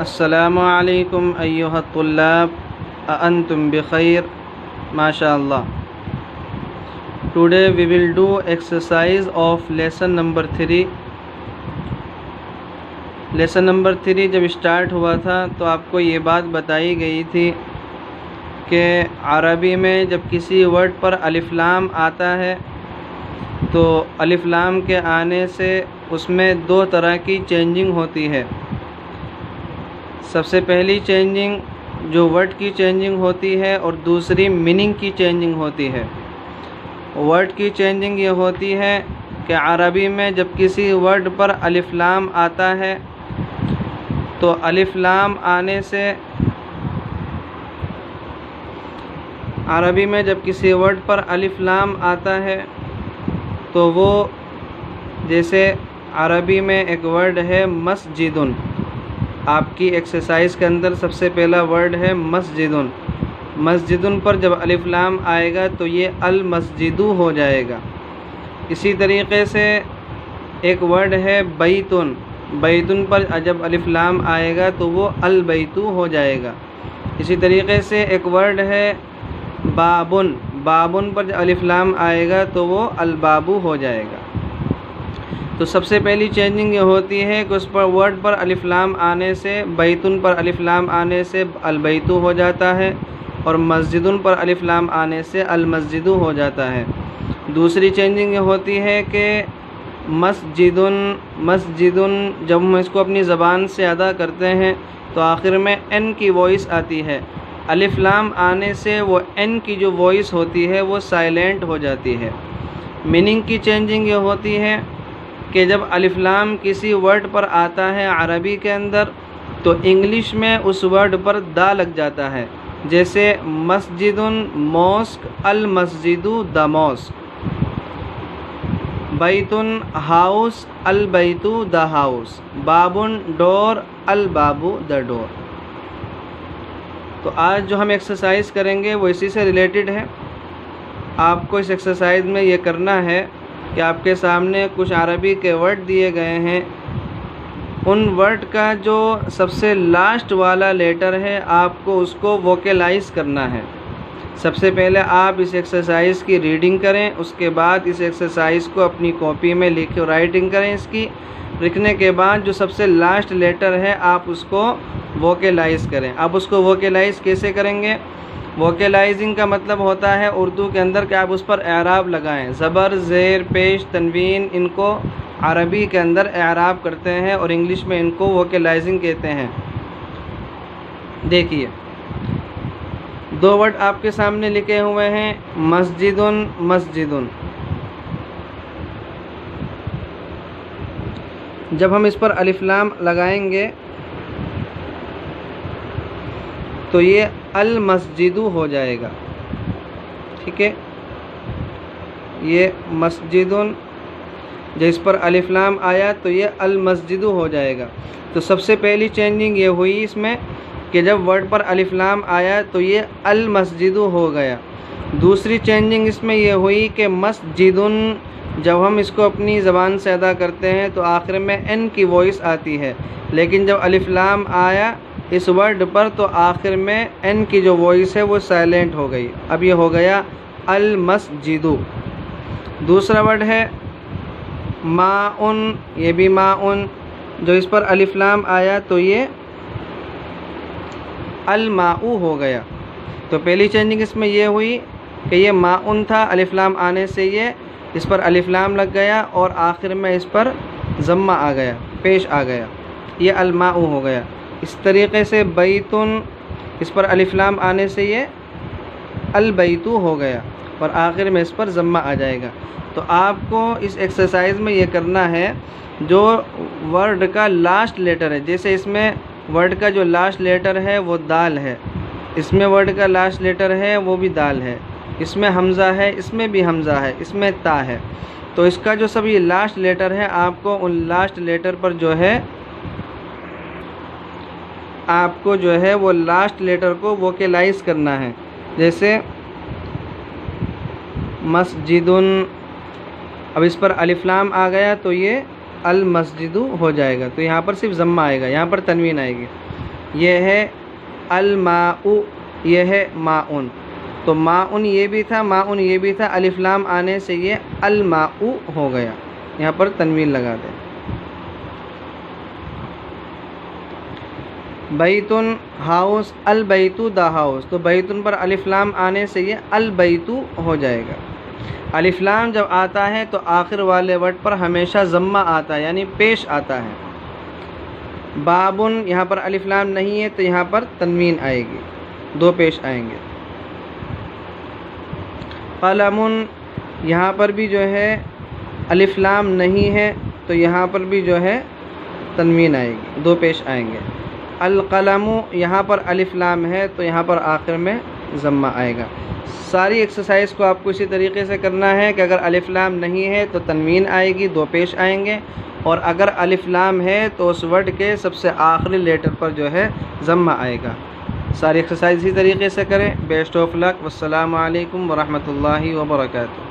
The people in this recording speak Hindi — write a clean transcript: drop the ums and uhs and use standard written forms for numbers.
अस्सलामु अलैकुम अय्युहत तुल्लाब अंतुम बिखैर माशाअल्लाह। Today we will do exercise of lesson number 3। Lesson number 3 जब स्टार्ट हुआ था तो आपको ये बात बताई गई थी कि अरबी में जब किसी वर्ड पर अलिफ लाम आता है तो अलिफ लाम के आने से उसमें दो तरह की चेंजिंग होती है। सबसे पहली चेंजिंग जो वर्ड की चेंजिंग होती है और दूसरी मीनिंग की चेंजिंग होती है। वर्ड की चेंजिंग ये होती है कि अरबी में जब किसी वर्ड पर अलिफ लाम आता है तो अलिफ लाम आने से अरबी में जब किसी वर्ड पर अलिफ लाम आता है तो वो जैसे अरबी में एक वर्ड है मस्जिदुन। आपकी एक्सरसाइज के अंदर सबसे पहला वर्ड है मस्जिदुन। मस्जिदुन पर जब अलिफ लाम आएगा तो ये अल मस्जिदु हो जाएगा। इसी तरीक़े से एक वर्ड है बैतुन। बैतुन पर जब अलिफ लाम आएगा तो वो अल बैतु हो जाएगा। इसी तरीक़े से एक वर्ड है बाबुन। बाबुन पर जब अलिफ लाम आएगा तो वो अल बाबू हो जाएगा। तो सबसे पहली चेंजिंग ये होती है कि उस पर वर्ड पर अलिफ लाम आने से बैतुन पर अलिफ लाम आने से अल बैतु हो जाता है और मस्जिदुन पर अलिफ लाम आने से अल मस्जिदु हो जाता है। दूसरी चेंजिंग ये होती है कि मस्जिदुन मस्जिदुन जब हम इसको अपनी ज़बान से अदा करते हैं तो आखिर में एन की वॉइस आती है। अलिफ लाम आने से वो एन की जो वॉइस होती है वो साइलेंट हो जाती है। मीनिंग की चेंजिंग ये होती है कि जब अलिफ लाम किसी वर्ड पर आता है अरबी के अंदर तो इंग्लिश में उस वर्ड पर दा लग जाता है। जैसे मस्जिदुन मॉस्क, अल मस्जिदु द मॉस्क। बैतुन हाउस, अल बैतु द हाउस। बाबुन डोर, अल बाबू द डोर। तो आज जो हम एक्सरसाइज करेंगे वो इसी से रिलेटेड है। आपको इस एक्सरसाइज में ये करना है कि आपके सामने कुछ अरबी के वर्ड दिए गए हैं। उन वर्ड का जो सबसे लास्ट वाला लेटर है आपको उसको वोकलाइज करना है। सबसे पहले आप इस एक्सरसाइज की रीडिंग करें, उसके बाद इस एक्सरसाइज को अपनी कॉपी में लिखे राइटिंग करें। इसकी लिखने के बाद जो सबसे लास्ट लेटर है आप उसको वोकलाइज करें। आप उसको वोकलाइज कैसे करेंगे? वोकलाइजिंग का मतलब होता है उर्दू के अंदर कि आप उस पर एराब लगाएं। ज़बर, ज़ेर, पेश, तनवीन, इनको अरबी के अंदर एराब करते हैं और इंग्लिश में इनको वोकलाइजिंग कहते हैं। देखिए, दो वर्ड आपके सामने लिखे हुए हैं, मस्जिदुन मस्जिदुन। जब हम इस पर अलिफ लाम लगाएंगे तो ये अल मस्जिदु हो जाएगा। ठीक है, ये मस्जिदुन जब इस पर अलिफ लाम आया तो ये अल मस्जिदु हो जाएगा। तो सबसे पहली चेंजिंग ये हुई इसमें कि जब वर्ड पर अलिफ लाम आया तो ये अल मस्जिदु हो गया। दूसरी चेंजिंग इसमें ये हुई कि मस्जिदुन जब हम इसको अपनी ज़बान से अदा करते हैं तो आखिर में एन की वॉइस आती है, लेकिन जब अलिफ लाम आया इस वर्ड पर तो आखिर में एन की जो वॉइस है वो साइलेंट हो गई। अब ये हो गया अल मस्जिदु। दूसरा वर्ड है माउन। ये भी माउन, जो इस पर अलिफ लाम आया तो ये अल माऊ हो गया। तो पहली चेंजिंग इसमें ये हुई कि ये माउन था, अलिफ लाम आने से ये इस पर अलिफ लाम लग गया और आखिर में इस पर ज़म्मा आ गया, पेश आ गया, ये अल माऊ हो गया। इस तरीक़े से बैतुन, इस पर अलिफ लाम आने से ये अल बैतु हो गया और आखिर में इस पर ज़म्मा आ जाएगा। तो आपको इस एक्सरसाइज में ये करना है जो वर्ड का लास्ट लेटर है। जैसे इसमें वर्ड का जो लास्ट लेटर है वो दाल है, इसमें वर्ड का लास्ट लेटर है वो भी दाल है, इसमें हमज़ा है, इसमें भी हमज़ा है, इसमें ता है। तो इसका जो सब ये लास्ट लेटर है आपको उन लास्ट लेटर पर जो है आपको जो है वो लास्ट लेटर को वोकलाइज करना है। जैसे मस्जिदुन, अब इस पर अलिफ लाम आ गया तो ये अल मस्जिदु हो जाएगा। तो यहाँ पर सिर्फ ज़म्मा आएगा, यहाँ पर तनवीन आएगी। यह है अल-माउ, यह है माउन। तो माउन ये भी था, माउन ये भी था, अलिफ लाम आने से ये अल-माउ हो गया। यहाँ पर तनवीन लगा दें। बैतुन हाउस, अल बैतु द हाउस। तो बैतुन पर अलिफ लाम आने से ये अल बैतु हो जाएगा। अलिफ लाम जब आता है तो आखिर वाले वर्ड पर हमेशा ज़म्मा आता है, यानी पेश आता है। बाबुन, यहाँ पर अलिफ लाम नहीं है तो यहाँ पर तनवीन आएगी, दो पेश आएंगे। कलमुन, यहाँ पर भी जो है अलिफ लाम नहीं है तो यहाँ पर भी जो है तनवीन आएगी, दो पेश आएंगे। अल-कलमु, यहाँ पर अलिफ लाम है तो यहाँ पर आखिर में ज़म्मा आएगा। सारी एक्सरसाइज को आपको इसी तरीके से करना है कि अगर अलिफ लाम नहीं है तो तनवीन आएगी, दो पेश आएंगे, और अगर अलिफ लाम है तो उस वर्ड के सबसे आखिरी लेटर पर जो है ज़म्मा आएगा। सारी एक्सरसाइज इसी तरीके से करें। Best of luck. वस्सलामु अलैकुम वरहमतुल्लाहि वबरकातुहू।